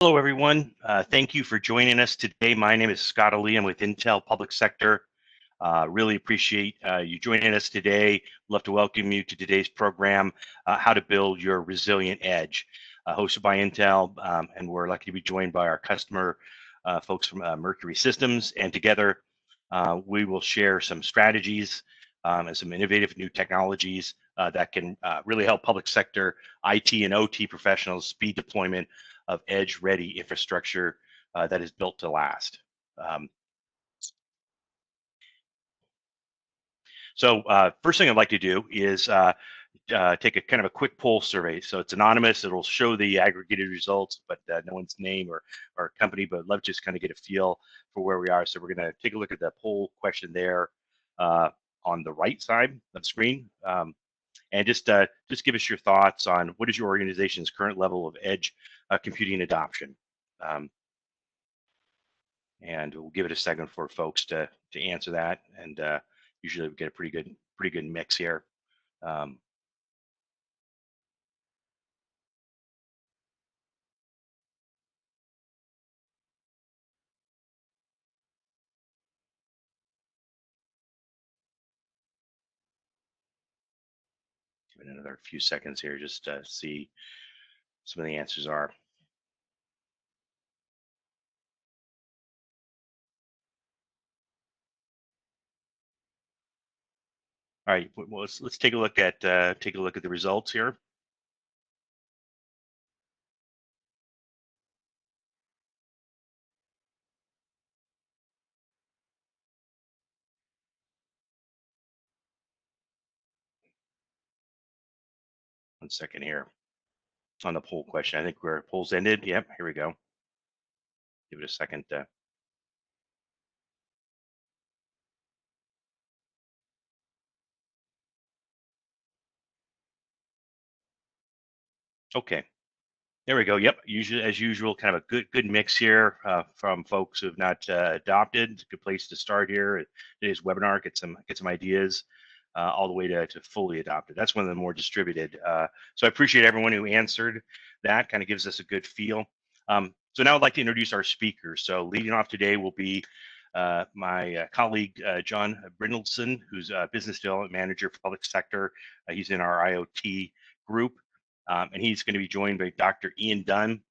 Hello, everyone. Thank you for joining us today. My name is Scott Ali. I'm with Intel Public Sector. Really appreciate you joining us today. Love to welcome you to today's program, How to Build Your Resilient Edge, hosted by Intel. And we're lucky to be joined by our customer folks from Mercury Systems. And together, we will share some strategies and some innovative new technologies that can really help public sector IT and OT professionals speed deployment of edge-ready infrastructure that is built to last. So first thing I'd like to do is take a kind of a quick poll survey. So it's anonymous. It'll show the aggregated results, but no one's name or company, but I'd love to just kind of get a feel for where we are. So we're going to take a look at the poll question there on the right side of the screen. And just give us your thoughts on what is your organization's current level of edge computing adoption. And we'll give it a second for folks to answer that. And usually we get a pretty good mix here. Give it another few seconds here just to see some of the answers are. All right, well, let's take a look at the results here. One second here on the poll question. I think where polls ended. Yep, here we go. Give it a second. Okay. There we go. Yep. Usually, as usual, kind of a good mix here from folks who have not adopted. It's a good place to start here at today's webinar. Get some ideas all the way to fully adopted. That's one of the more distributed. So I appreciate everyone who answered that. Kind of gives us a good feel. So now I'd like to introduce our speakers. So leading off today will be my colleague John Brindleson, who's a business development manager for public sector. He's in our IoT group. And he's going to be joined by Dr. Ian Dunn,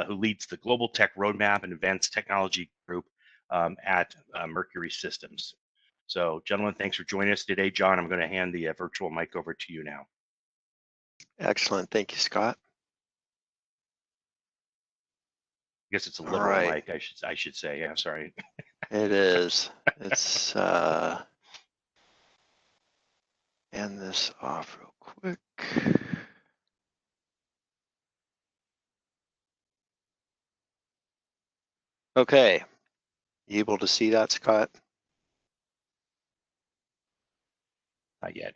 who leads the Global Tech Roadmap and Advanced Technology Group at Mercury Systems. So, gentlemen, thanks for joining us today. John, I'm going to hand the virtual mic over to you now. Excellent. Thank you, Scott. I guess it's a literal mic, I should say. Yeah, sorry. It is. It's end this off real quick. Okay, you able to see that, Scott? Not yet.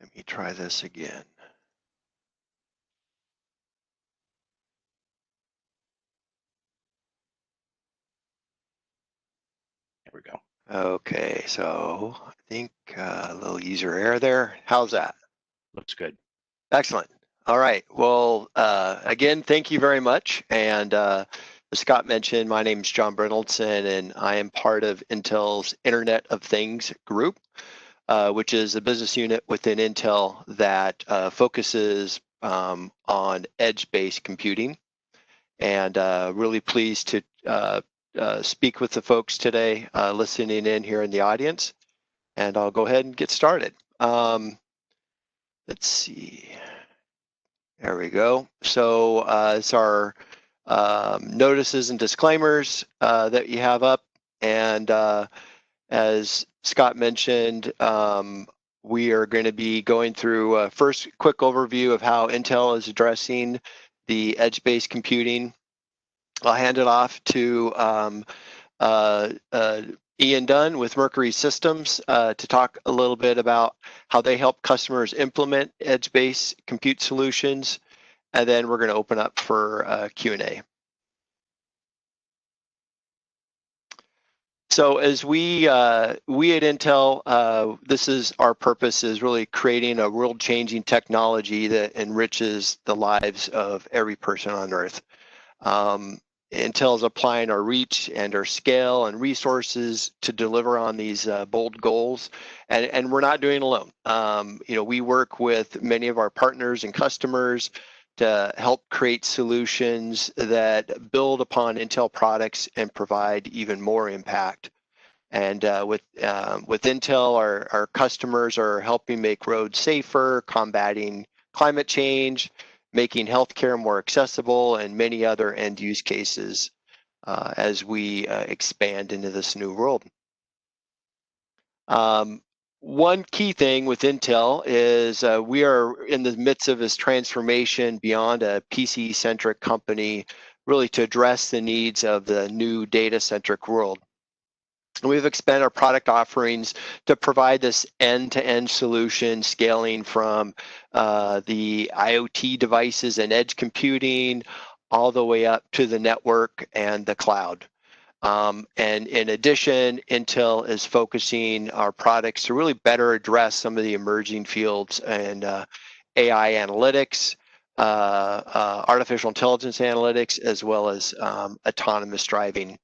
Let me try this again. There we go. Okay, so I think a little user error there. How's that? Looks good. Excellent. All right. Well, again, thank you very much. And as Scott mentioned, my name is John Brindleson, and I am part of Intel's Internet of Things group, which is a business unit within Intel that focuses on edge-based computing. And really pleased to speak with the folks today listening in here in the audience. And I'll go ahead and get started. Let's see. There we go. So it's our notices and disclaimers that you have up. And as Scott mentioned, we are going to be going through a first quick overview of how Intel is addressing the edge-based computing. I'll hand it off to Ian Dunn with Mercury Systems to talk a little bit about how they help customers implement edge-based compute solutions, and then we're going to open up for Q&A. So as we at Intel, this is our purpose, is really creating a world-changing technology that enriches the lives of every person on Earth. Intel is applying our reach and our scale and resources to deliver on these bold goals, and we're not doing it alone. We work with many of our partners and customers to help create solutions that build upon Intel products and provide even more impact. And with Intel, our customers are helping make roads safer, combating climate change, making healthcare more accessible, and many other end use cases as we expand into this new world. One key thing with Intel is we are in the midst of this transformation beyond a PC-centric company, really to address the needs of the new data-centric world. We've expanded our product offerings to provide this end-to-end solution, scaling from the IoT devices and edge computing all the way up to the network and the cloud. And in addition, Intel is focusing our products to really better address some of the emerging fields and AI analytics, artificial intelligence analytics, as well as autonomous driving.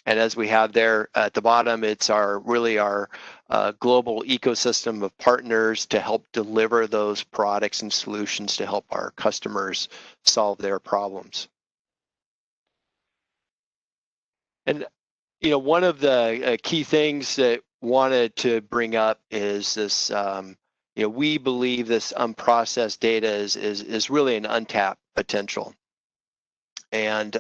And as we have there at the bottom, it's our global ecosystem of partners to help deliver those products and solutions to help our customers solve their problems. And one of the key things that wanted to bring up is this. We believe this unprocessed data is really an untapped potential, and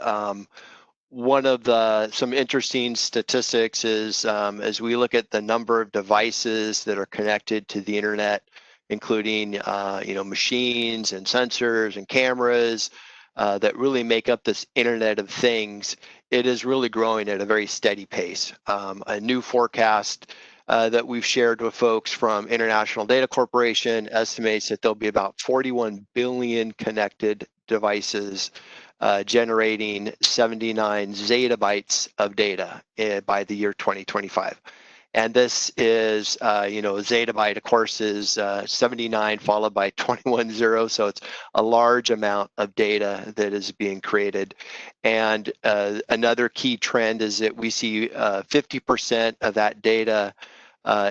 one of some interesting statistics is as we look at the number of devices that are connected to the internet, including machines and sensors and cameras that really make up this Internet of Things, it is really growing at a very steady pace. A new forecast that we've shared with folks from International Data Corporation estimates that there'll be about 41 billion connected devices generating 79 zettabytes of data by the year 2025. And this is, a zettabyte, of course, is 79 followed by 21 zeros. So it's a large amount of data that is being created. And another key trend is that we see 50% of that data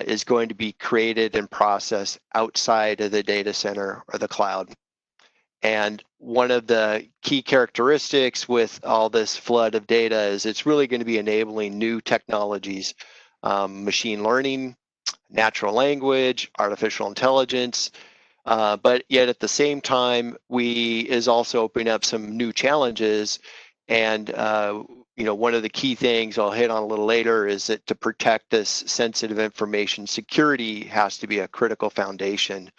is going to be created and processed outside of the data center or the cloud. And one of the key characteristics with all this flood of data is it's really going to be enabling new technologies, machine learning, natural language, artificial intelligence, but yet at the same time, is also opening up some new challenges. And one of the key things I'll hit on a little later is that to protect this sensitive information, security has to be a critical foundation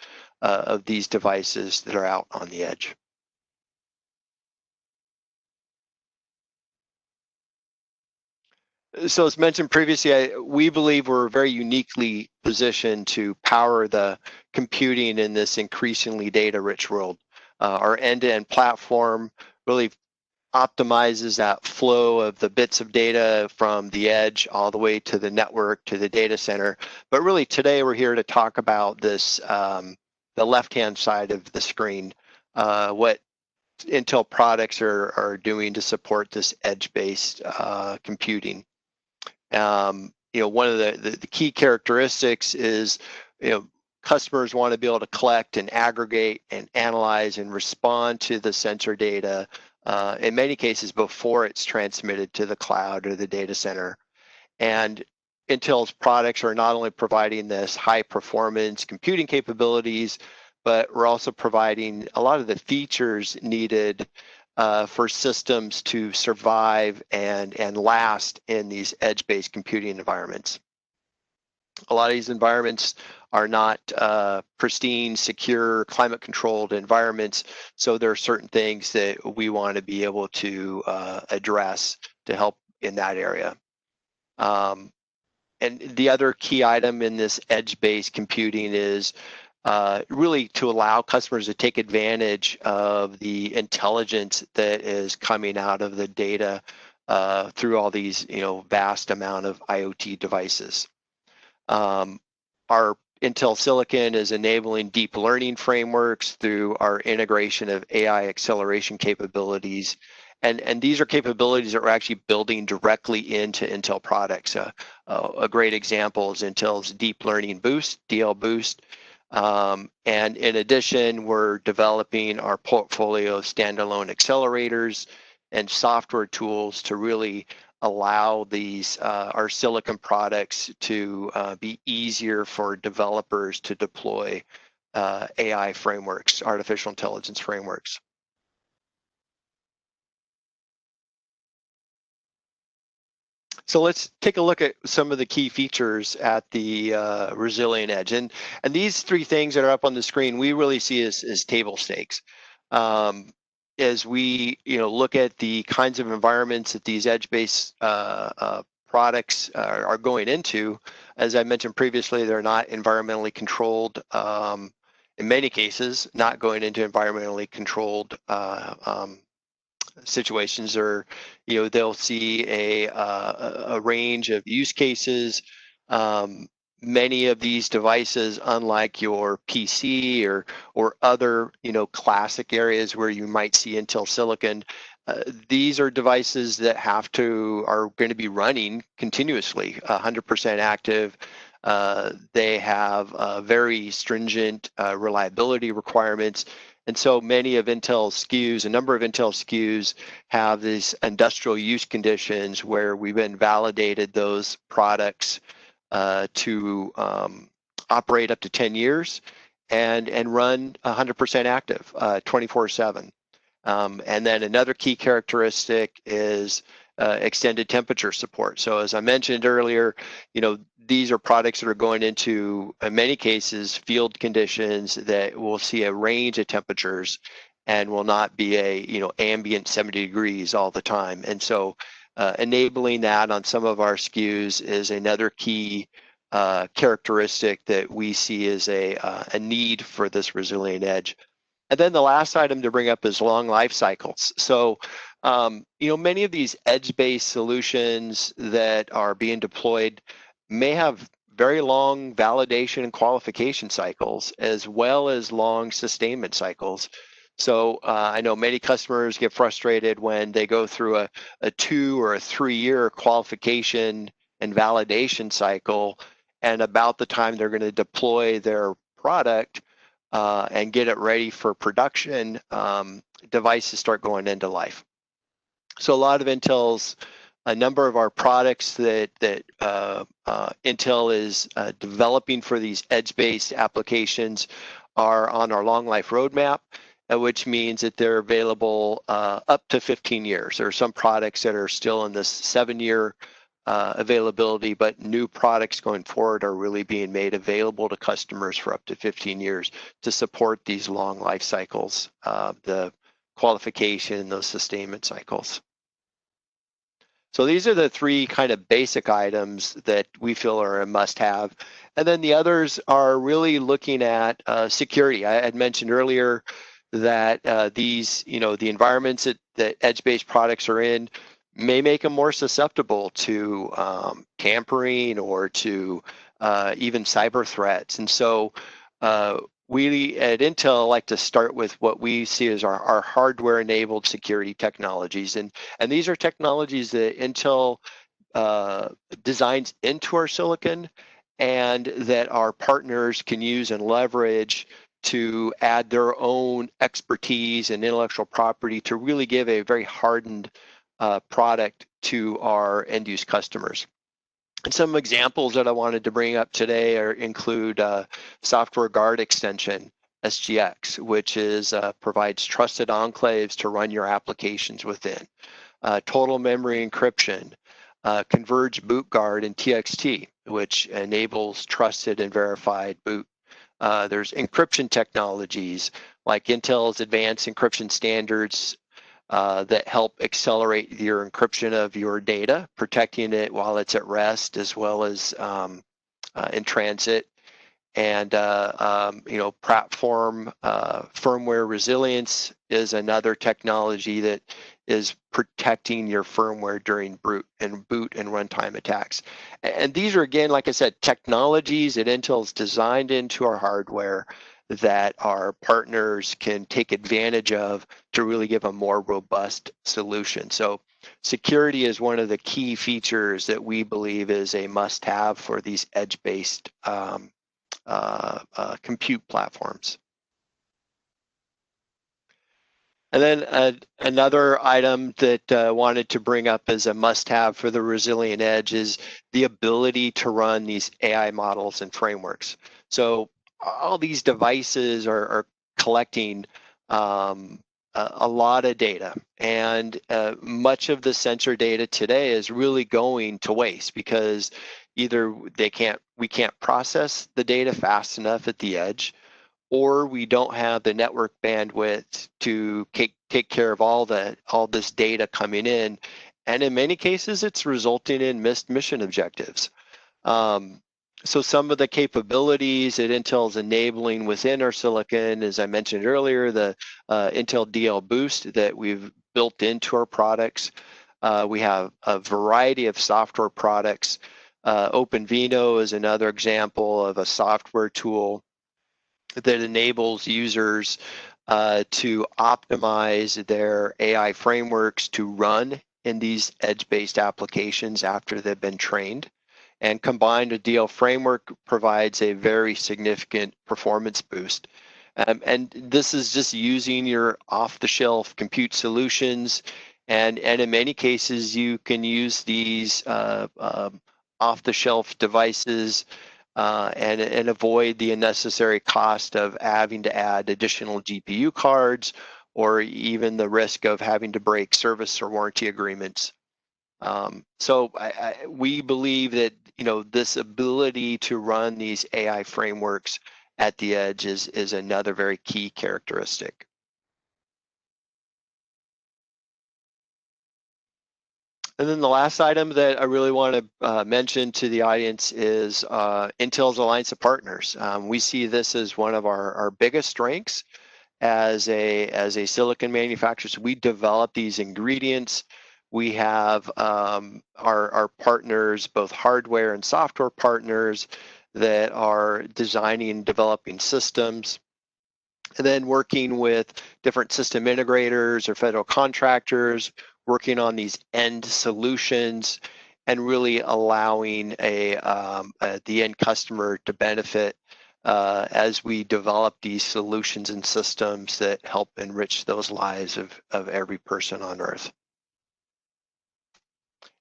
of these devices that are out on the edge. So as mentioned previously, we believe we're very uniquely positioned to power the computing in this increasingly data-rich world. Our end-to-end platform really optimizes that flow of the bits of data from the edge all the way to the network to the data center. But really today we're here to talk about this, the left-hand side of the screen, what Intel products are doing to support this edge-based computing. One of the key characteristics is, customers want to be able to collect and aggregate and analyze and respond to the sensor data, in many cases before it's transmitted to the cloud or the data center. And Intel's products are not only providing this high performance computing capabilities, but we're also providing a lot of the features needed for systems to survive and last in these edge-based computing environments. A lot of these environments are not pristine, secure, climate-controlled environments, so there are certain things that we want to be able to address to help in that area. And the other key item in this edge-based computing is really to allow customers to take advantage of the intelligence that is coming out of the data through all these, vast amount of IoT devices. Our Intel Silicon is enabling deep learning frameworks through our integration of AI acceleration capabilities. And these are capabilities that we're actually building directly into Intel products. A great example is Intel's Deep Learning Boost, DL Boost. And in addition, we're developing our portfolio of standalone accelerators and software tools to really allow these our silicon products to be easier for developers to deploy AI frameworks, artificial intelligence frameworks. So let's take a look at some of the key features at the Resilient Edge. And these three things that are up on the screen, we really see as table stakes. As we look at the kinds of environments that these edge-based products are going into, as I mentioned previously, they're not environmentally controlled. In many cases, not going into environmentally controlled situations, or they'll see a range of use cases. Many of these devices, unlike your PC or other classic areas where you might see Intel Silicon, these are devices that are going to be running continuously, 100% active. They have very stringent reliability requirements. And so many of Intel's SKUs, a number of Intel SKUs have these industrial use conditions where we've been validated those products to operate up to 10 years and run 100% active 24/7. And then another key characteristic is extended temperature support. So as I mentioned earlier, these are products that are going into, in many cases, field conditions that will see a range of temperatures and will not be a ambient 70 degrees all the time. And so enabling that on some of our SKUs is another key characteristic that we see as a need for this Resilient Edge. And then the last item to bring up is long life cycles. So, many of these edge-based solutions that are being deployed may have very long validation and qualification cycles, as well as long sustainment cycles. So I know many customers get frustrated when they go through a 2 or a 3-year qualification and validation cycle, and about the time they're going to deploy their product and get it ready for production, devices start going into life. So a lot of a number of our products that Intel is developing for these edge-based applications are on our long life roadmap, which means that they're available up to 15 years. There are some products that are still in this 7-year availability, but new products going forward are really being made available to customers for up to 15 years to support these long life cycles, the qualification, those sustainment cycles. So these are the three kind of basic items that we feel are a must-have. And then the others are really looking at security. I had mentioned earlier that these, the environments that edge-based products are in may make them more susceptible to tampering or to even cyber threats. And so we at Intel like to start with what we see as our hardware-enabled security technologies. And these are technologies that Intel designs into our silicon and that our partners can use and leverage to add their own expertise and intellectual property to really give a very hardened product to our end-use customers. And some examples that I wanted to bring up today include Software Guard Extension, SGX, which provides trusted enclaves to run your applications within. Total memory encryption, Converged Boot Guard and TXT, which enables trusted and verified boot. There's encryption technologies like Intel's advanced encryption standards that help accelerate your encryption of your data, protecting it while it's at rest as well as in transit. And platform firmware resilience is another technology that is protecting your firmware during boot and runtime attacks. And these are, again, like I said, technologies that Intel's designed into our hardware that our partners can take advantage of to really give a more robust solution. So security is one of the key features that we believe is a must-have for these edge-based compute platforms. And then another item that I wanted to bring up as a must-have for the resilient edge is the ability to run these AI models and frameworks. So all these devices are collecting a lot of data, and much of the sensor data today is really going to waste because either we can't process the data fast enough at the edge, or we don't have the network bandwidth to take care of all this data coming in, and in many cases it's resulting in missed mission objectives. So some of the capabilities that Intel's enabling within our silicon, as I mentioned earlier, the Intel DL Boost that we've built into our products. We have a variety of software products. OpenVINO is another example of a software tool that enables users to optimize their AI frameworks to run in these edge-based applications after they've been trained. And combined, a DL framework provides a very significant performance boost. And this is just using your off-the-shelf compute solutions. And in many cases, you can use these off-the-shelf devices and avoid the unnecessary cost of having to add additional GPU cards or even the risk of having to break service or warranty agreements. So we believe that this ability to run these AI frameworks at the edge is another very key characteristic. And then the last item that I really want to mention to the audience is Intel's alliance of partners. We see this as one of our biggest strengths as a silicon manufacturer. So we develop these ingredients. We have our partners, both hardware and software partners, that are designing and developing systems, and then working with different system integrators or federal contractors, working on these end solutions, and really allowing the end customer to benefit as we develop these solutions and systems that help enrich those lives of every person on Earth.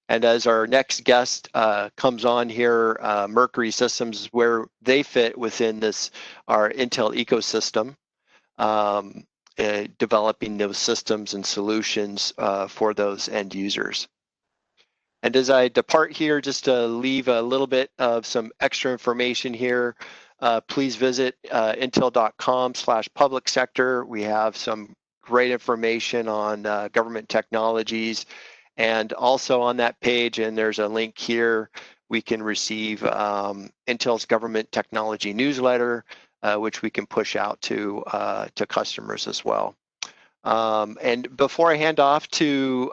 And as our next guest comes on here, Mercury Systems is where they fit within our Intel ecosystem. Developing those systems and solutions for those end users. And as I depart here, just to leave a little bit of some extra information here, please visit intel.com/public sector. We have some great information on government technologies. And also on that page, and there's a link here, we can receive Intel's government technology newsletter, which we can push out to customers as well. And before I hand off to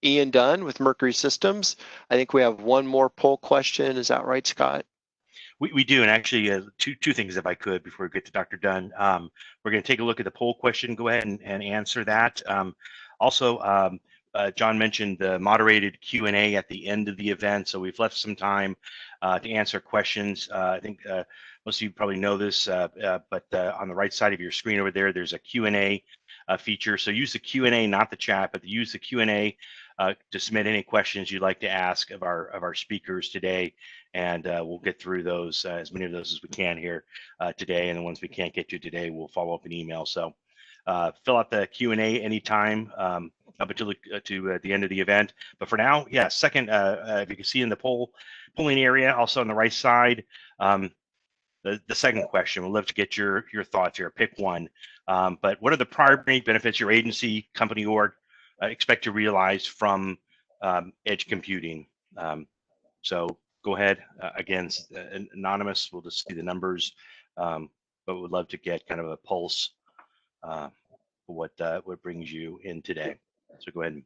Ian Dunn with Mercury Systems, I think we have one more poll question. Is that right, Scott? We do, and actually two things if I could before we get to Dr. Dunn. We're going to take a look at the poll question. Go ahead and answer that. Also, John mentioned the moderated Q&A at the end of the event, so we've left some time to answer questions. I think most of you probably know this, but on the right side of your screen over there, there's a Q&A feature. So use the Q&A, not the chat, but use the Q&A to submit any questions you'd like to ask of our speakers today, and we'll get through those, as many of those as we can here today, and the ones we can't get to today, we'll follow up in email. So fill out the Q&A anytime up until the end of the event. But for now, yeah, second, if you can see in the polling area, also on the right side, the second question, we'd love to get your thoughts here. Pick one. But what are the primary benefits your agency, company, or expect to realize from edge computing? So go ahead. Again, anonymous. We'll just see the numbers, but we'd love to get kind of a pulse for what brings you in today. So go ahead and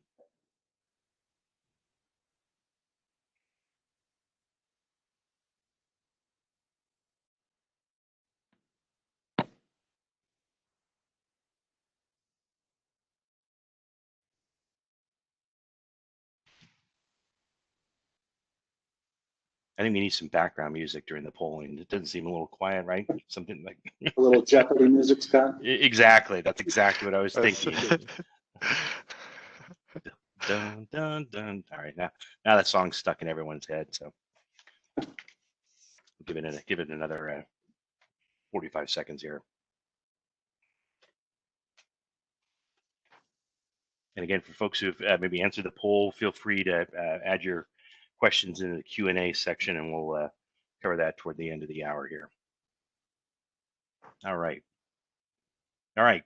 I think we need some background music during the polling. It doesn't seem a little quiet, right? Something like A little Jeopardy music, Scott. exactly. That's exactly what I was thinking. Dun dun dun. All right, now that song's stuck in everyone's head, so give it another 45 seconds here. And again, for folks who've maybe answered the poll, feel free to add your questions in the Q&A section, and we'll cover that toward the end of the hour here. All right.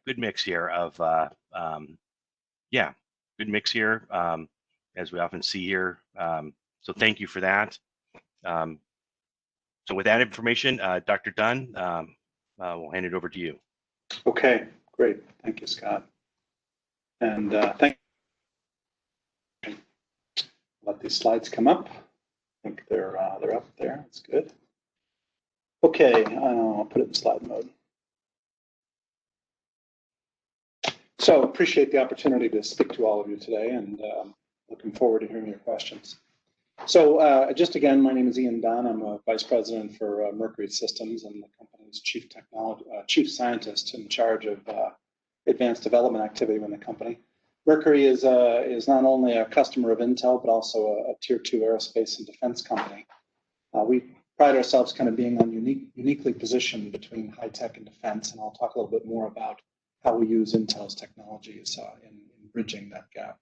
Good mix here of, yeah, good mix here, as we often see here. So thank you for that. So with that information, Dr. Dunn, we'll hand it over to you. Okay, great. Thank you, Scott. And thank you. Let these slides come up. I think they're up there. That's good. Okay, I'll put it in slide mode. So appreciate the opportunity to speak to all of you today, and looking forward to hearing your questions. So just again, my name is Ian Dunn. I'm a vice president for Mercury Systems and the company's chief scientist in charge of advanced development activity within the company. Mercury is not only a customer of Intel, but also a tier 2 aerospace and defense company. We pride ourselves kind of being uniquely positioned between high tech and defense, and I'll talk a little bit more about how we use Intel's technologies in bridging that gap.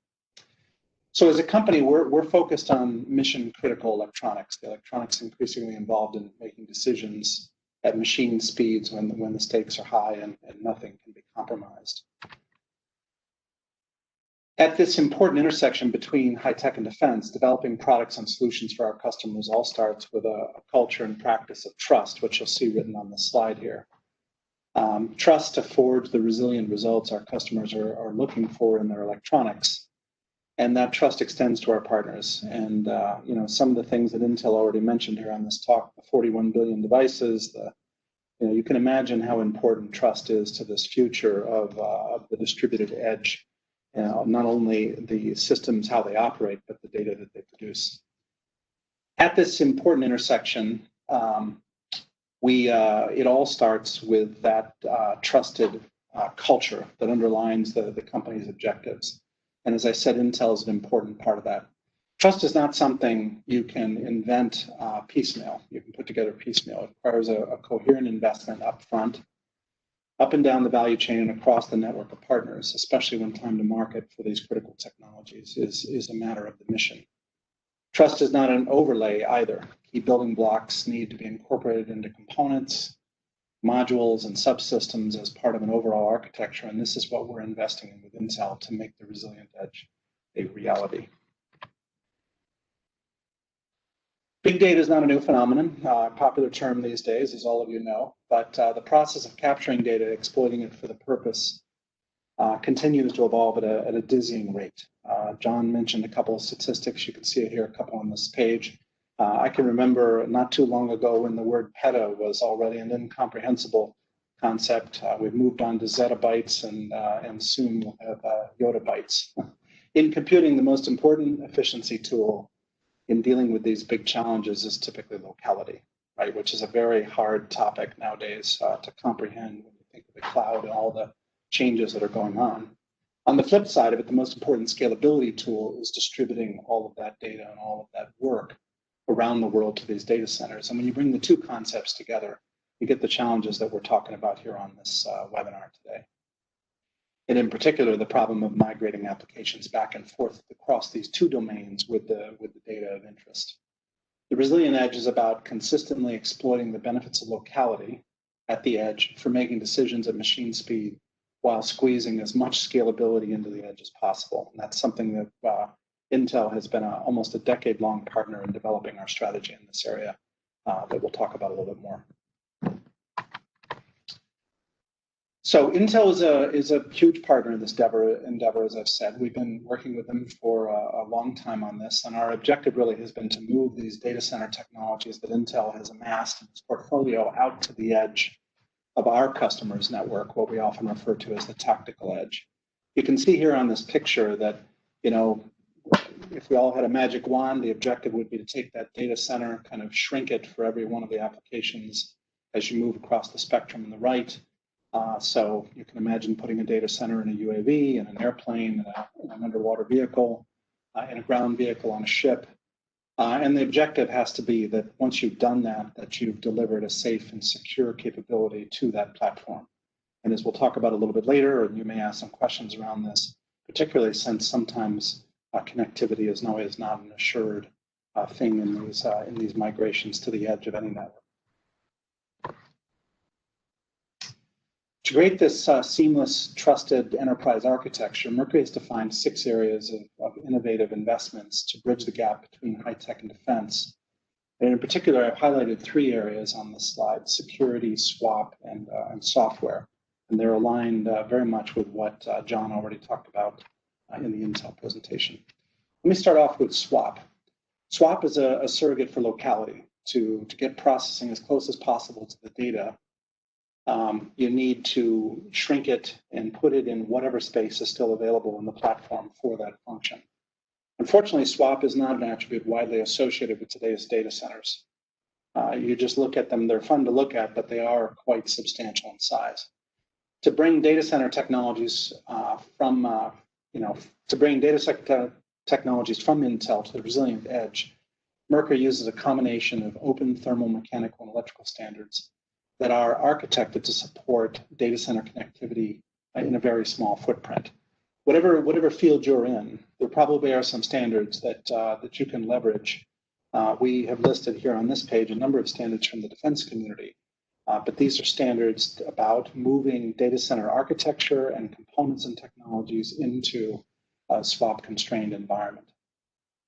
So as a company, we're focused on mission critical electronics, the electronics increasingly involved in making decisions at machine speeds when the stakes are high and nothing can be compromised. At this important intersection between high tech and defense, developing products and solutions for our customers all starts with a culture and practice of trust, which you'll see written on this slide here. Trust to forge the resilient results our customers are looking for in their electronics. And that trust extends to our partners. And some of the things that Intel already mentioned here on this talk, the 41 billion devices, you can imagine how important trust is to this future of the distributed edge. Not only the systems, how they operate, but the data that they produce. At this important intersection, it all starts with that trusted culture that underlines the company's objectives. And as I said, Intel is an important part of that. Trust is not something you can invent piecemeal. You can put together piecemeal. It requires a coherent investment up front, up and down the value chain and across the network of partners, especially when time to market for these critical technologies is a matter of the mission. Trust is not an overlay either. Key building blocks need to be incorporated into components, modules, and subsystems as part of an overall architecture, and this is what we're investing in with Intel to make the resilient edge a reality. Big data is not a new phenomenon, popular term these days, as all of you know, but the process of capturing data, exploiting it for the purpose, continues to evolve at a dizzying rate. John mentioned a couple of statistics. You can see it here, a couple on this page. I can remember not too long ago when the word peta was already an incomprehensible concept. We've moved on to zettabytes and soon we'll have yottabytes. In computing, the most important efficiency tool in dealing with these big challenges is typically locality, right? Which is a very hard topic nowadays to comprehend when you think of the cloud and all the changes that are going on. On the flip side of it, the most important scalability tool is distributing all of that data and all of that work around the world to these data centers. And when you bring the two concepts together, you get the challenges that we're talking about here on this webinar today. And in particular, the problem of migrating applications back and forth across these two domains with the data of interest. The resilient edge is about consistently exploiting the benefits of locality at the edge for making decisions at machine speed while squeezing as much scalability into the edge as possible. And that's something that Intel has been almost a decade-long partner in developing our strategy in this area that we'll talk about a little bit more. So Intel is a huge partner in this endeavor, as I've said. We've been working with them for a long time on this, and our objective really has been to move these data center technologies that Intel has amassed in its portfolio out to the edge of our customers' network, what we often refer to as the tactical edge. You can see here on this picture that, you know, if we all had a magic wand, the objective would be to take that data center, kind of shrink it for every one of the applications as you move across the spectrum on the right. So you can imagine putting a data center in a UAV, in an airplane, in an underwater vehicle, in a ground vehicle, on a ship. And the objective has to be that once you've done that, that you've delivered a safe and secure capability to that platform. And as we'll talk about a little bit later, and you may ask some questions around this, particularly since sometimes connectivity is always not an assured thing in these migrations to the edge of any network. To create this seamless, trusted enterprise architecture, Mercury has defined 6 areas of innovative investments to bridge the gap between high tech and defense. And in particular, I've highlighted 3 areas on this slide: security, swap, and software. And they're aligned very much with what John already talked about in the Intel presentation. Let me start off with swap. Swap is a surrogate for locality. To get processing as close as possible to the data, you need to shrink it and put it in whatever space is still available in the platform for that function. Unfortunately, swap is not an attribute widely associated with today's data centers. You just look at them, they're fun to look at, but they are quite substantial in size. To bring data center technologies technologies from Intel to the resilient edge, Mercury uses a combination of open thermal, mechanical, and electrical standards that are architected to support data center connectivity in a very small footprint. Whatever field you're in, there probably are some standards that you can leverage. We have listed here on this page a number of standards from the defense community, but these are standards about moving data center architecture and components and technologies into a swap-constrained environment.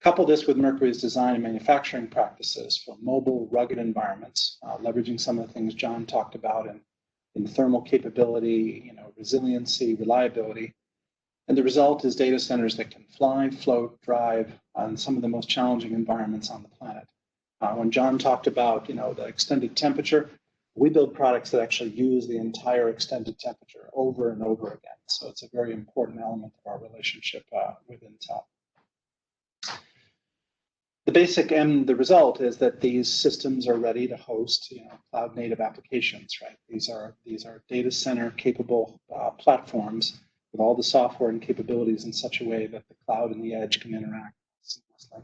Couple this with Mercury's design and manufacturing practices for mobile, rugged environments, leveraging some of the things John talked about in thermal capability, resiliency, reliability. And the result is data centers that can fly, float, drive on some of the most challenging environments on the planet. When John talked about, the extended temperature, we build products that actually use the entire extended temperature over and over again. So it's a very important element of our relationship with Intel. The result is that these systems are ready to host, cloud native applications, right? These are data center capable platforms with all the software and capabilities in such a way that the cloud and the edge can interact seamlessly.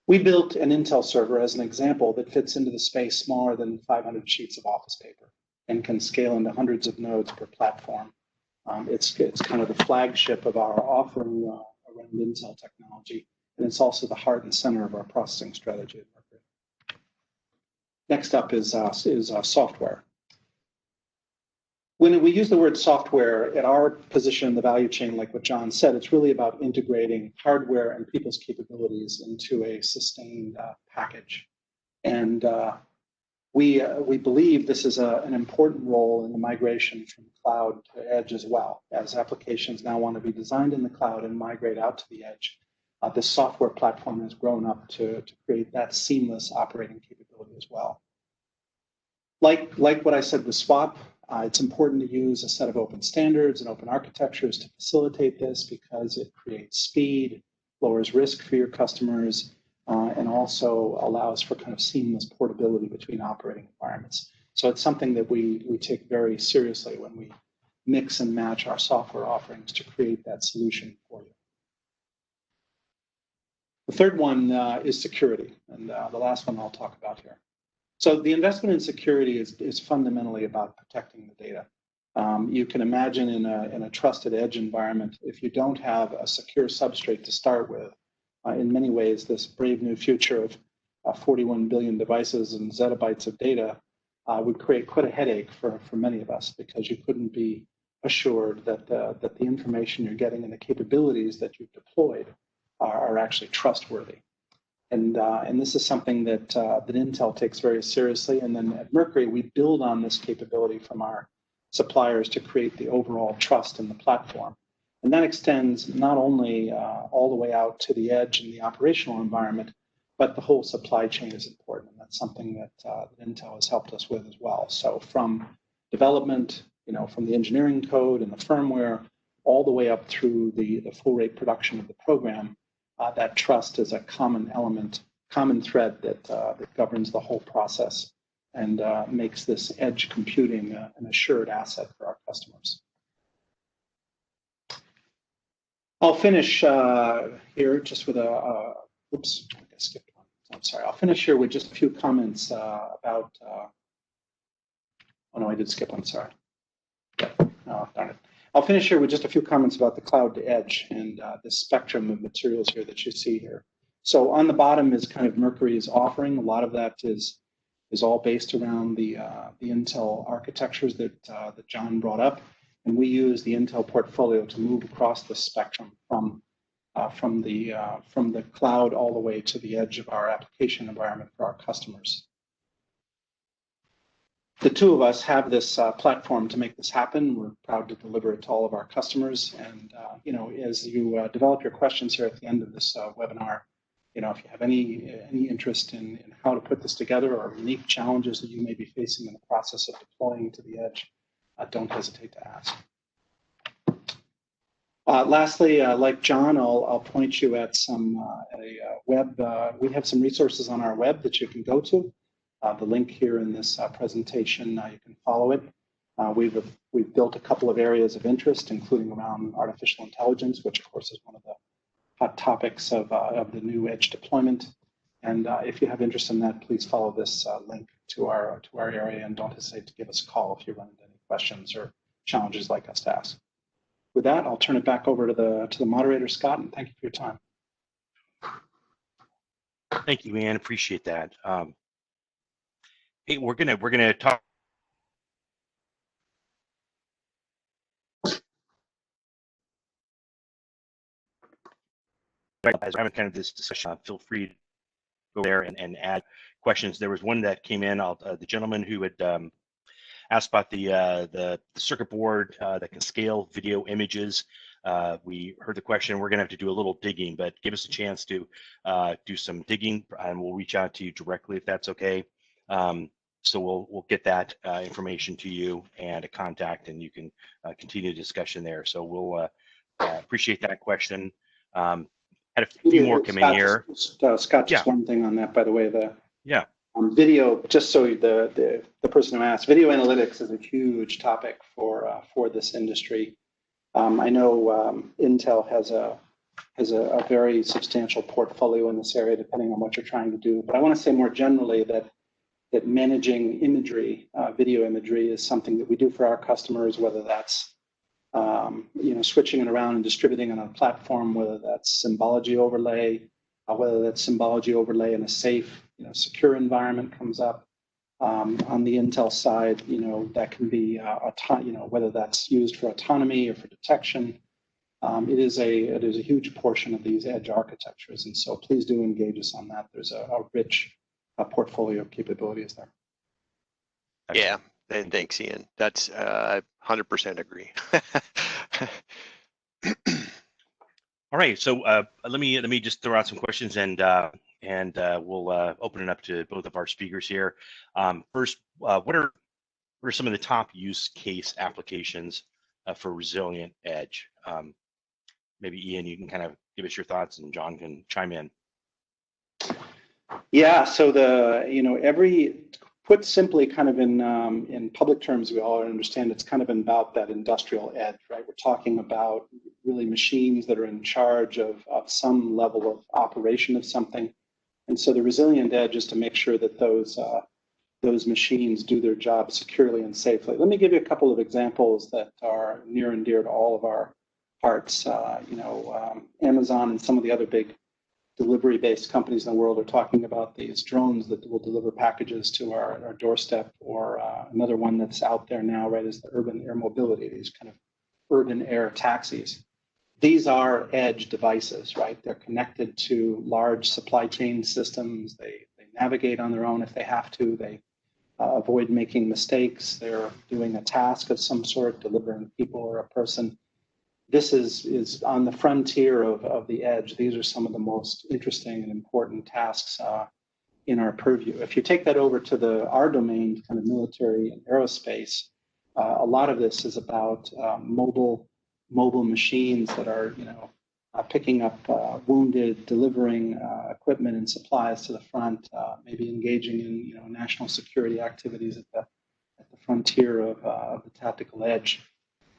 We built an Intel server as an example that fits into the space smaller than 500 sheets of office paper and can scale into hundreds of nodes per platform. It's kind of the flagship of our offering around Intel technology. And it's also the heart and center of our processing strategy at Mercury. Next up is software. When we use the word software at our position in the value chain, like what John said, it's really about integrating hardware and people's capabilities into a sustained package. And we believe this is an important role in the migration from cloud to edge as well, as applications now want to be designed in the cloud and migrate out to the edge. This software platform has grown up to create that seamless operating capability as well. Like what I said with SWAP, it's important to use a set of open standards and open architectures to facilitate this because it creates speed, lowers risk for your customers, and also allows for kind of seamless portability between operating environments. So it's something that we take very seriously when we mix and match our software offerings to create that solution for you. The third one is security, and the last one I'll talk about here. So the investment in security is fundamentally about protecting the data. You can imagine in a trusted edge environment, if you don't have a secure substrate to start with, in many ways, this brave new future of 41 billion devices and zettabytes of data would create quite a headache for many of us because you couldn't be assured that the information you're getting and the capabilities that you've deployed are actually trustworthy. And this is something that Intel takes very seriously. And then at Mercury, we build on this capability from our suppliers to create the overall trust in the platform. And that extends not only all the way out to the edge in the operational environment, but the whole supply chain is important. And that's something that Intel has helped us with as well. So from development, from the engineering code and the firmware, all the way up through the full rate production of the program, that trust is a common element, common thread that governs the whole process and makes this edge computing an assured asset for our customers. I'll finish here just with oops, I skipped one. I'm sorry. I'll finish here with just a few comments about, oh no, I did skip one, sorry. Oh, darn it. I'll finish here with just a few comments about the cloud to edge and this spectrum of materials here that you see here. So on the bottom is kind of Mercury's offering. A lot of that is all based around the Intel architectures that John brought up, and we use the Intel portfolio to move across the spectrum from the cloud all the way to the edge of our application environment for our customers. The two of us have this platform to make this happen. We're proud to deliver it to all of our customers. And as you develop your questions here at the end of this webinar, if you have any interest in how to put this together or unique challenges that you may be facing in the process of deploying to the edge, don't hesitate to ask. Lastly, like John, I'll point you at a web. We have some resources on our web that you can go to. The link here in this presentation, you can follow it. We've built a couple of areas of interest, including around artificial intelligence, which of course is one of the hot topics of the new edge deployment. And if you have interest in that, please follow this link to our area, and don't hesitate to give us a call if you run into any questions or challenges like us to ask. With that, I'll turn it back over to the moderator, Scott, and thank you for your time. Thank you, Ian. Appreciate that. Hey, we're gonna talk. As I'm kind of this discussion, feel free to go there and add questions. There was one that came in. The gentleman who had asked about the circuit board that can scale video images. We heard the question. We're going to have to do a little digging, but give us a chance to do some digging, and we'll reach out to you directly if that's okay. So we'll get that information to you and a contact, and you can continue the discussion there. So we'll appreciate that question. Had a few more come in here. Scott, just one thing on that, by the way. Yeah. Video, just so the person who asked, video analytics is a huge topic for this industry. I know Intel has a very substantial portfolio in this area, depending on what you're trying to do. But I want to say more generally that managing imagery, video imagery, is something that we do for our customers, whether that's switching it around and distributing on a platform, whether that's symbology overlay, whether that symbology overlay in a safe, secure environment comes up. On the Intel side, that can be, whether that's used for autonomy or for detection. It is a huge portion of these edge architectures, and so please do engage us on that. There's a rich portfolio of capabilities there. Yeah, and thanks, Ian. That's 100% agree. All right, so let me just throw out some questions, and we'll open it up to both of our speakers here. First, what are some of the top use case applications for resilient edge? Maybe Ian, you can kind of give us your thoughts, and John can chime in. Yeah, so put simply, kind of in public terms, we all understand it's kind of about that industrial edge, right? We're talking about really machines that are in charge of some level of operation of something. And so the resilient edge is to make sure that those machines do their job securely and safely. Let me give you a couple of examples that are near and dear to all of our hearts. Amazon and some of the other big delivery-based companies in the world are talking about these drones that will deliver packages to our doorstep, or another one that's out there now, right, is the urban air mobility, these kind of urban air taxis. These are edge devices, right? They're connected to large supply chain systems. They navigate on their own if they have to. They avoid making mistakes. They're doing a task of some sort, delivering people or a person. This is on the frontier of the edge. These are some of the most interesting and important tasks in our purview. If you take that over to our domain, kind of military and aerospace, a lot of this is about mobile machines that are, picking up wounded, delivering equipment and supplies to the front, maybe engaging in, national security activities at the frontier of the tactical edge.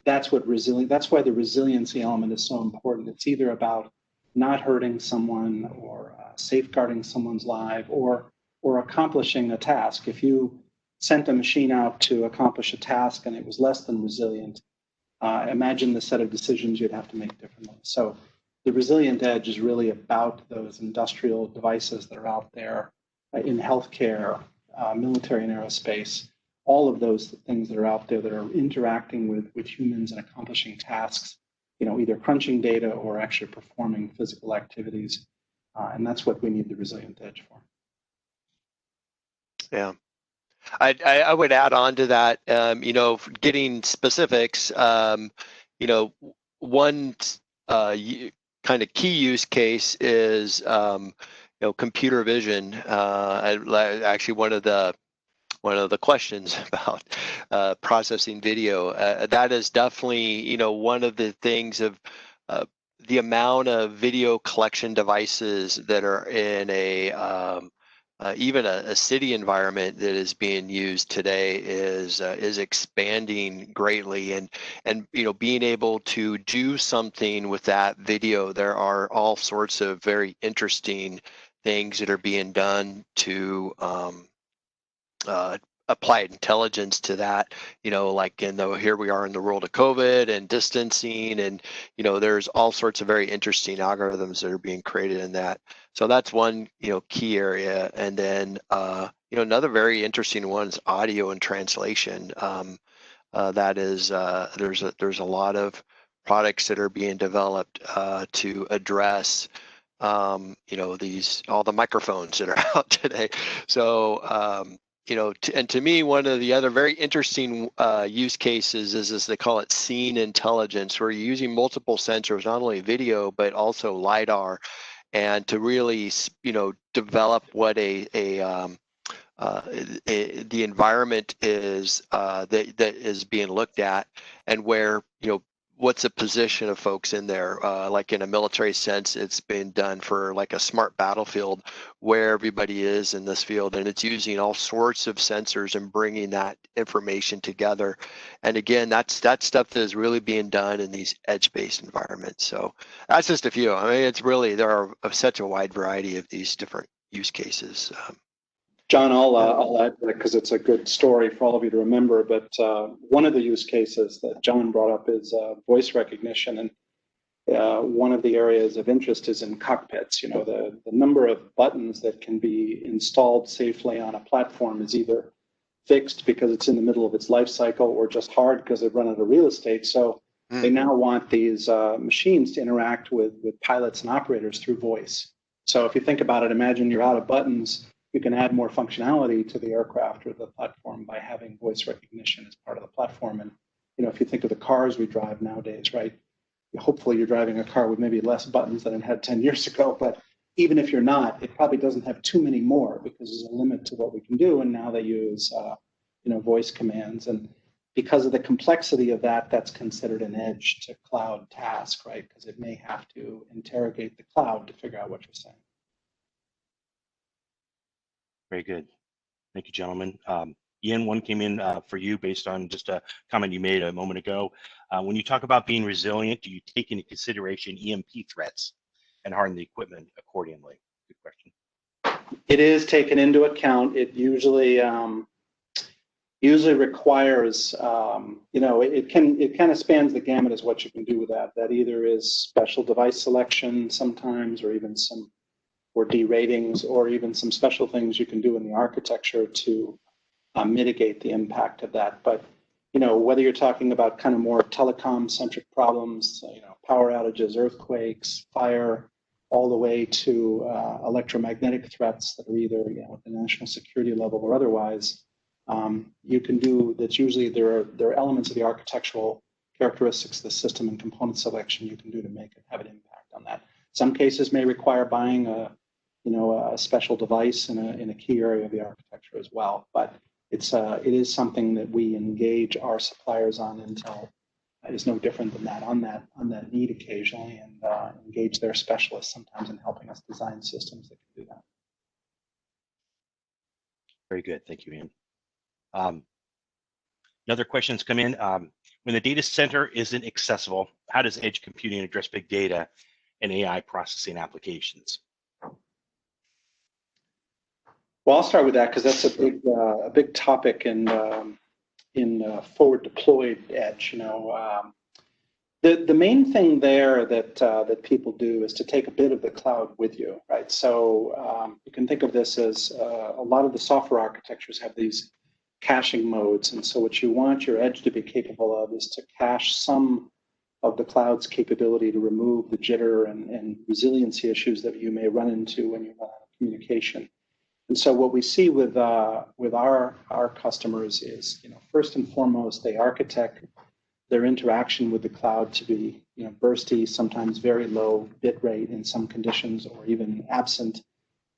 That's why the resiliency element is so important. It's either about not hurting someone or safeguarding someone's life or accomplishing a task. If you sent a machine out to accomplish a task and it was less than resilient, imagine the set of decisions you'd have to make differently. So the resilient edge is really about those industrial devices that are out there in healthcare, military and aerospace, all of those things that are out there that are interacting with humans and accomplishing tasks, either crunching data or actually performing physical activities. And that's what we need the resilient edge for. Yeah. I would add on to that, getting specifics, one kind of key use case is, computer vision. Actually, one of the questions about processing video, that is definitely, one of the things of the amount of video collection devices that are in even a city environment that is being used today is expanding greatly, and being able to do something with that video. There are all sorts of very interesting things that are being done to applied intelligence to that, like here we are in the world of COVID and distancing, and there's all sorts of very interesting algorithms that are being created in that. So that's one key area. And then another very interesting one is audio and translation. That is there's a lot of products that are being developed to address all the microphones that are out today. So and to me, one of the other very interesting use cases is they call it scene intelligence, where you're using multiple sensors, not only video, but also LiDAR, and to really, develop what the environment is that is being looked at, and where, what's the position of folks in there. Like in a military sense, it's been done for like a smart battlefield, where everybody is in this field, and it's using all sorts of sensors and bringing that information together. And again, that's stuff that is really being done in these edge-based environments. So that's just a few. I mean, it's really, there are such a wide variety of these different use cases. John, I'll add to that because it's a good story for all of you to remember. But one of the use cases that John brought up is voice recognition, and one of the areas of interest is in cockpits. The number of buttons that can be installed safely on a platform is either fixed because it's in the middle of its life cycle, or just hard because they've run out of real estate. So they now want these machines to interact with pilots and operators through voice. So if you think about it, imagine you're out of buttons. You can add more functionality to the aircraft or the platform by having voice recognition as part of the platform. And if you think of the cars we drive nowadays, right? Hopefully you're driving a car with maybe less buttons than it had 10 years ago. But even if you're not, it probably doesn't have too many more, because there's a limit to what we can do. And now they use voice commands. And because of the complexity of that, that's considered an edge to cloud task, right? Because it may have to interrogate the cloud to figure out what you're saying. Very good. Thank you, gentlemen. Ian, one came in for you based on just a comment you made a moment ago. When you talk about being resilient, do you take into consideration EMP threats and harden the equipment accordingly? Good question. It is taken into account. It usually requires, it kind of spans the gamut as what you can do with that. That either is special device selection sometimes, or even some deratings, or even some special things you can do in the architecture to mitigate the impact of that. But whether you're talking about kind of more telecom-centric problems, power outages, earthquakes, fire, all the way to electromagnetic threats that are either at the national security level or otherwise, you can do that's usually there are elements of the architectural characteristics of the system and component selection you can do to make it have an impact on that. Some cases may require buying a special device in a key area of the architecture as well. But it is something that we engage our suppliers on. Intel is no different than that on that need occasionally, and engage their specialists sometimes in helping us design systems that can do that. Very good, thank you, Ian. Another question's come in. When the data center isn't accessible, how does edge computing address big data and AI processing applications? Well, I'll start with that because that's a big topic in forward deployed edge. The main thing there that people do is to take a bit of the cloud with you, right? So you can think of this as a lot of the software architectures have these caching modes, and so what you want your edge to be capable of is to cache some of the cloud's capability to remove the jitter and resiliency issues that you may run into when you run out of communication. And so what we see with our customers is, first and foremost, they architect their interaction with the cloud to be, bursty, sometimes very low bit rate in some conditions, or even absent.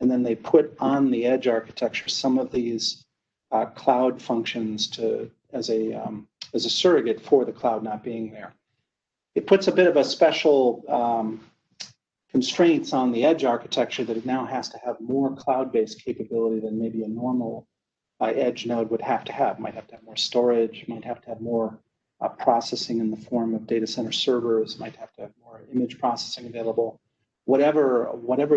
And then they put on the edge architecture some of these cloud functions as a surrogate for the cloud not being there. It puts a bit of a special constraints on the edge architecture that it now has to have more cloud-based capability than maybe a normal edge node would have to have. Might have to have more storage, might have to have more processing in the form of data center servers, might have to have more image processing available. Whatever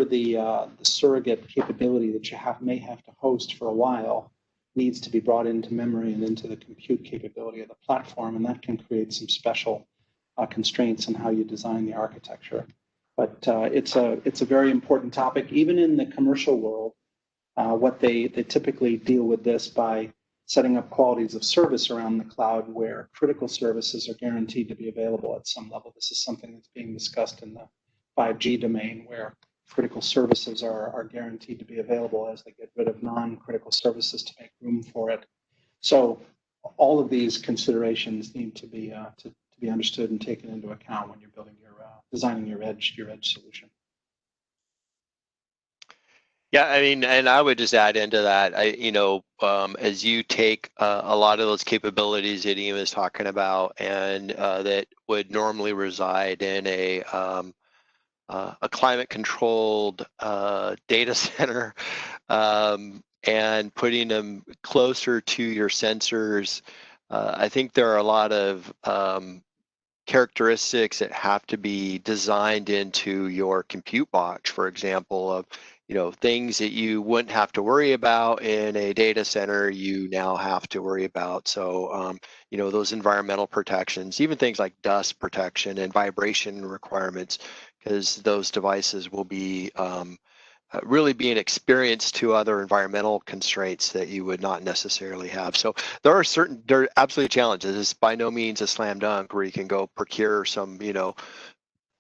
the surrogate capability that you may have to host for a while needs to be brought into memory and into the compute capability of the platform, and that can create some special constraints on how you design the architecture. But it's a very important topic, even in the commercial world. What they typically deal with this by setting up qualities of service around the cloud where critical services are guaranteed to be available at some level. This is something that's being discussed in the 5G domain, where critical services are guaranteed to be available as they get rid of non-critical services to make room for it. So all of these considerations need to be understood and taken into account when you're building designing your edge solution. Yeah, I mean, and I would just add into that, as you take a lot of those capabilities that Ian was talking about, and that would normally reside in a climate-controlled data center, and putting them closer to your sensors, I think there are a lot of characteristics that have to be designed into your compute box, for example, of things that you wouldn't have to worry about in a data center, you now have to worry about. So, those environmental protections, even things like dust protection and vibration requirements, because those devices will be really being experienced to other environmental constraints that you would not necessarily have. So there are absolutely challenges. It's by no means a slam dunk where you can go procure some,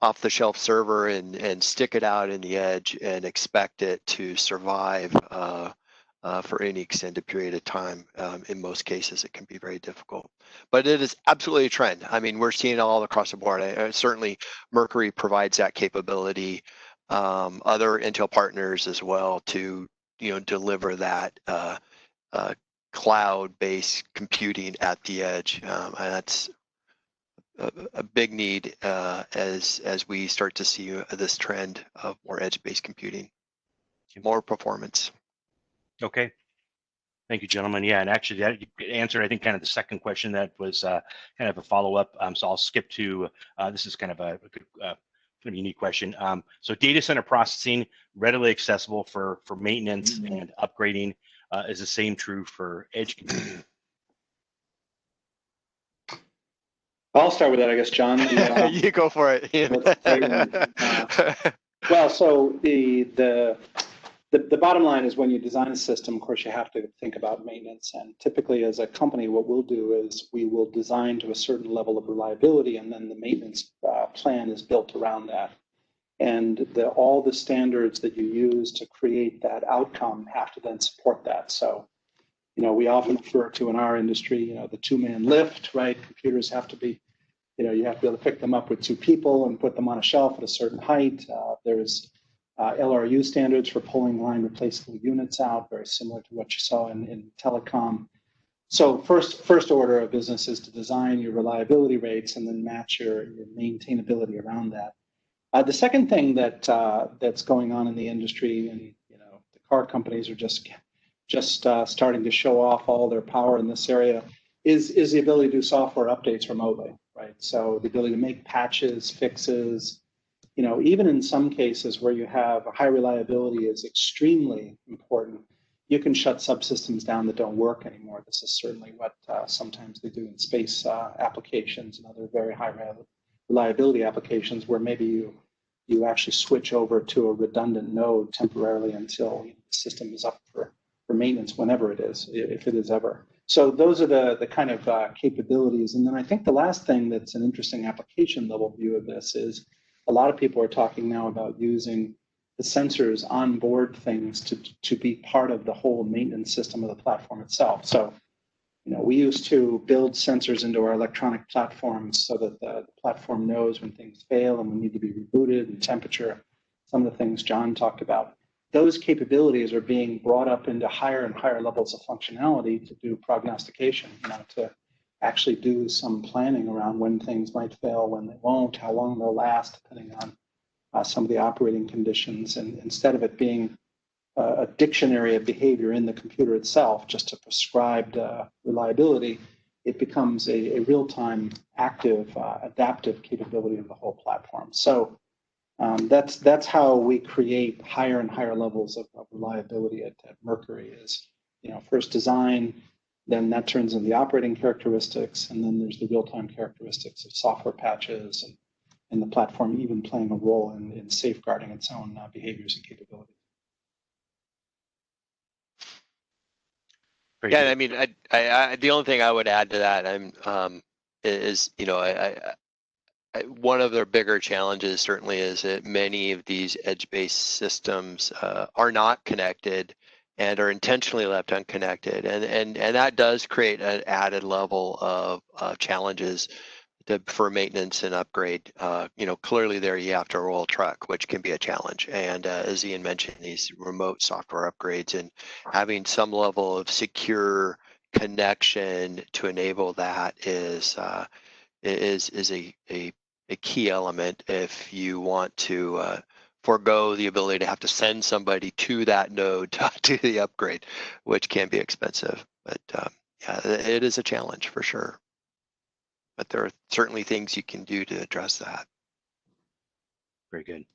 off-the-shelf server and stick it out in the edge and expect it to survive for any extended period of time. In most cases, it can be very difficult, but it is absolutely a trend. I mean, we're seeing it all across the board. Certainly, Mercury provides that capability. Other Intel partners as well to deliver that cloud-based computing at the edge, and that's a big need as we start to see this trend of more edge-based computing, more performance. Okay. Thank you, gentlemen. Yeah, and actually that answered, I think, kind of the second question that was kind of a follow-up. So I'll skip to, this is kind of a good, kind of unique question. So data center processing, readily accessible for maintenance and upgrading. Is the same true for edge computing? I'll start with that, I guess, John. You go for it. Well, so the bottom line is when you design a system, of course, you have to think about maintenance. And typically, as a company, what we'll do is we will design to a certain level of reliability, and then the maintenance plan is built around that. And all the standards that you use to create that outcome have to then support that. So we often refer to in our industry, the two-man lift, right? Computers have to be, you have to be able to pick them up with two people and put them on a shelf at a certain height. There's LRU standards for pulling line replaceable units out, very similar to what you saw in telecom. So first order of business is to design your reliability rates and then match your maintainability around that. The second thing that's going on in the industry, and the car companies are just starting to show off all their power in this area, is the ability to do software updates remotely, right? So the ability to make patches, fixes, even in some cases where you have high reliability is extremely important, you can shut subsystems down that don't work anymore. This is certainly what sometimes they do in space applications and other very high reliability applications where maybe you actually switch over to a redundant node temporarily until the system is up for maintenance whenever it is, if it is ever. So those are the kind of capabilities. And then I think the last thing that's an interesting application level view of this is a lot of people are talking now about using the sensors on board things to be part of the whole maintenance system of the platform itself. So, we used to build sensors into our electronic platforms so that the platform knows when things fail and when need to be rebooted, and temperature, some of the things John talked about. Those capabilities are being brought up into higher and higher levels of functionality to do prognostication, to actually do some planning around when things might fail, when they won't, how long they'll last, depending on some of the operating conditions. And instead of it being a dictionary of behavior in the computer itself, just a prescribed reliability, it becomes a real-time, active, adaptive capability of the whole platform. So that's how we create higher and higher levels of reliability at Mercury. Is first design, then that turns into the operating characteristics, and then there's the real-time characteristics of software patches and the platform even playing a role in safeguarding its own behaviors and capabilities. Yeah, I mean, I the only thing I would add to that is, one of their bigger challenges certainly is that many of these edge-based systems are not connected and are intentionally left unconnected, and that does create an added level of challenges for maintenance and upgrade. Clearly there you have to roll a truck, which can be a challenge. And as Ian mentioned, these remote software upgrades and having some level of secure connection to enable that is a key element if you want to forego the ability to have to send somebody to that node to do the upgrade, which can be expensive. But yeah, it is a challenge for sure. But there are certainly things you can do to address that. Very good.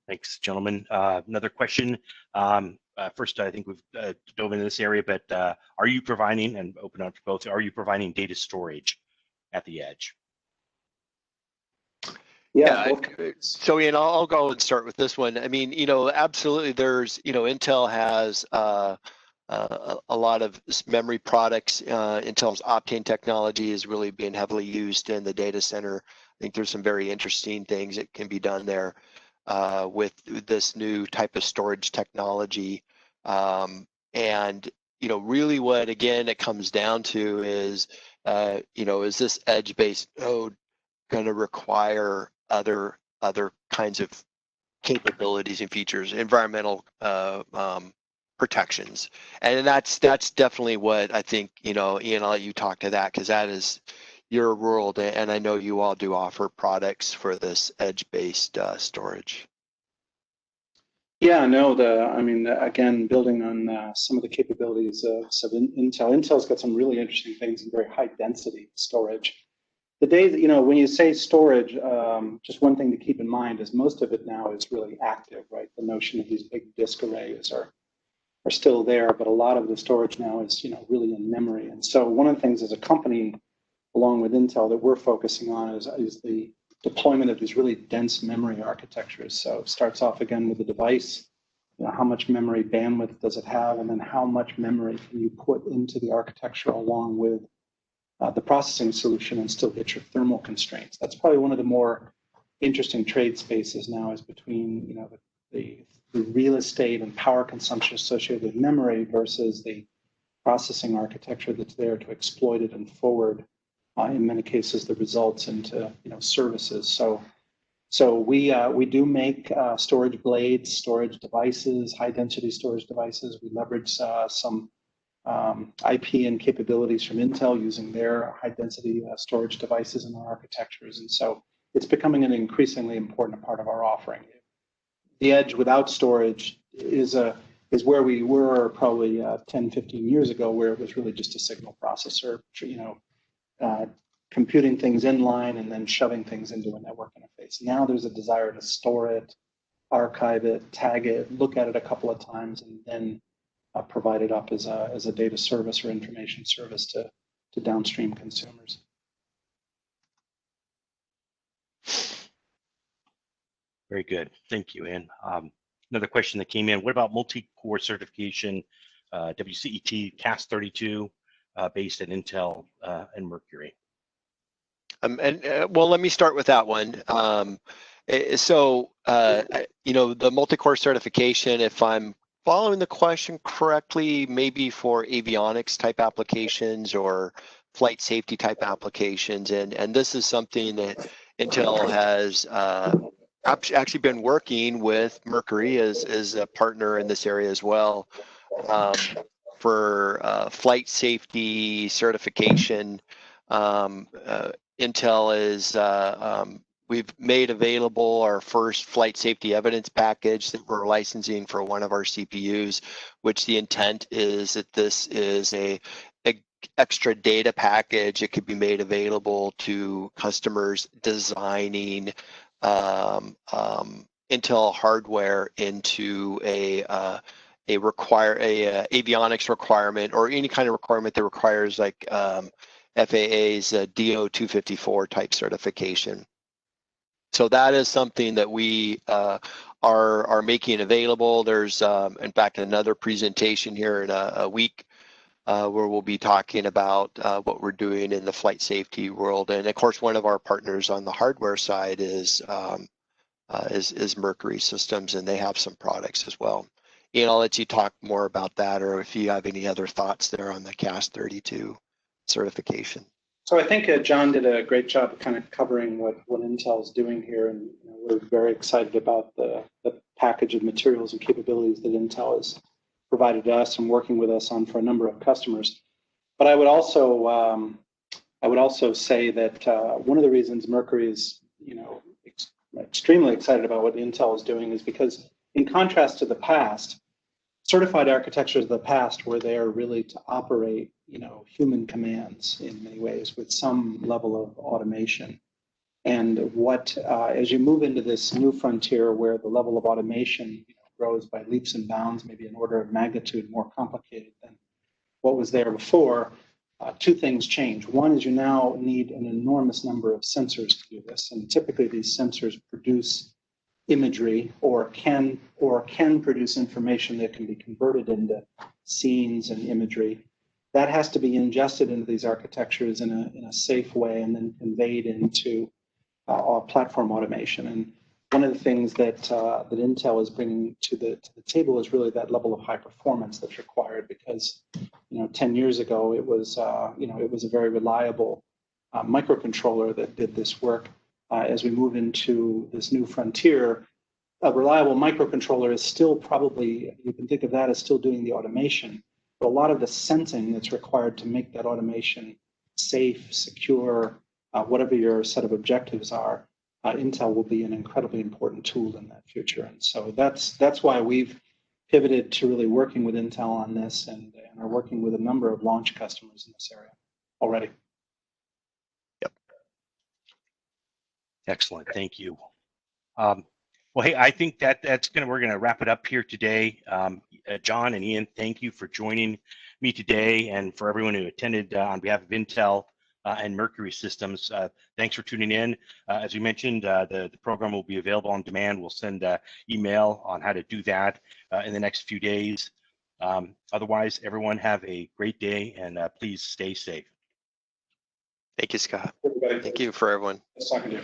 Thanks, gentlemen. Another question. First, I think we've dove into this area, but are you providing, and open up to both, are you providing data storage at the edge? Yeah, so Ian, I'll go and start with this one. I mean, absolutely. There's, Intel has a lot of memory products. Intel's Optane technology is really being heavily used in the data center. I think there's some very interesting things that can be done there with this new type of storage technology. And really what, again, it comes down to is, is this edge-based node going to require other kinds of capabilities and features, environmental protections, and that's definitely what I think. Ian, I'll let you talk to that because that is your world, and I know you all do offer products for this edge-based storage. Yeah, no, again, building on some of the capabilities of Intel's got some really interesting things in very high density storage. The day that, when you say storage, just one thing to keep in mind is most of it now is really active, right? The notion of these big disk arrays are still there, but a lot of the storage now is, really in memory. And so one of the things as a company, along with Intel, that we're focusing on is the deployment of these really dense memory architectures. So it starts off again with the device, how much memory bandwidth does it have, and then how much memory can you put into the architecture along with the processing solution and still hit your thermal constraints. That's probably one of the more interesting trade spaces now, is between the real estate and power consumption associated with memory versus the processing architecture that's there to exploit it and forward, in many cases, the results into services. So we do make storage blades, storage devices, high density storage devices. We leverage some IP and capabilities from Intel using their high density storage devices in our architectures. And so it's becoming an increasingly important part of our offering. The edge without storage is where we were probably 10, 15 years ago, where it was really just a signal processor, computing things in line and then shoving things into a network interface. Now there's a desire to store it, archive it, tag it, look at it a couple of times, and then provide it up as a data service or information service to downstream consumers. Very good. Thank you, Ann. Another question that came in, what about Multicore Certification, WCET CAS 32, based at Intel and Mercury? Well, let me start with that one. The Multicore Certification, if I'm following the question correctly, maybe for avionics type applications or flight safety type applications, and this is something that Intel has actually been working with Mercury as a partner in this area as well, for flight safety certification. Intel is, we've made available our first flight safety evidence package that we're licensing for one of our CPUs, which the intent is that this is a extra data package. It could be made available to customers designing Intel hardware into a avionics requirement, or any kind of requirement that requires like FAA's DO 254 type certification. So that is something that we are making available. There's in fact another presentation here in a week where we'll be talking about what we're doing in the flight safety world. And of course, one of our partners on the hardware side is Mercury Systems, and they have some products as well. Ian, I'll let you talk more about that, or if you have any other thoughts there on the CAS 32 certification. So I think John did a great job of kind of covering what Intel is doing here, and we're very excited about the package of materials and capabilities that Intel has provided us and working with us on for a number of customers. But I would also say that one of the reasons Mercury is extremely excited about what Intel is doing is because, in contrast to the past, certified architectures of the past were there really to operate, human commands in many ways with some level of automation. And as you move into this new frontier where the level of automation grows by leaps and bounds, maybe an order of magnitude more complicated than what was there before, two things change. One is you now need an enormous number of sensors to do this, and typically these sensors produce imagery or can produce information that can be converted into scenes and imagery. That has to be ingested into these architectures in a safe way and then conveyed into our platform automation. And one of the things that Intel is bringing to the table is really that level of high performance that's required, because 10 years ago it was a very reliable microcontroller that did this work. As we move into this new frontier, a reliable microcontroller is still probably, you can think of that as still doing the automation, but a lot of the sensing that's required to make that automation safe, secure, whatever your set of objectives are, Intel will be an incredibly important tool in that future. And so that's why we've pivoted to really working with Intel on this, and are working with a number of launch customers in this area already. Yep. Excellent. Thank you. Well, hey, I think we're gonna wrap it up here today. John and Ian, thank you for joining me today, and for everyone who attended on behalf of Intel and Mercury Systems. Thanks for tuning in. As we mentioned, the program will be available on demand. We'll send email on how to do that in the next few days. Otherwise, everyone have a great day, and please stay safe. Thank you, Scott. Everybody, Thank you for everyone. nice talking to you.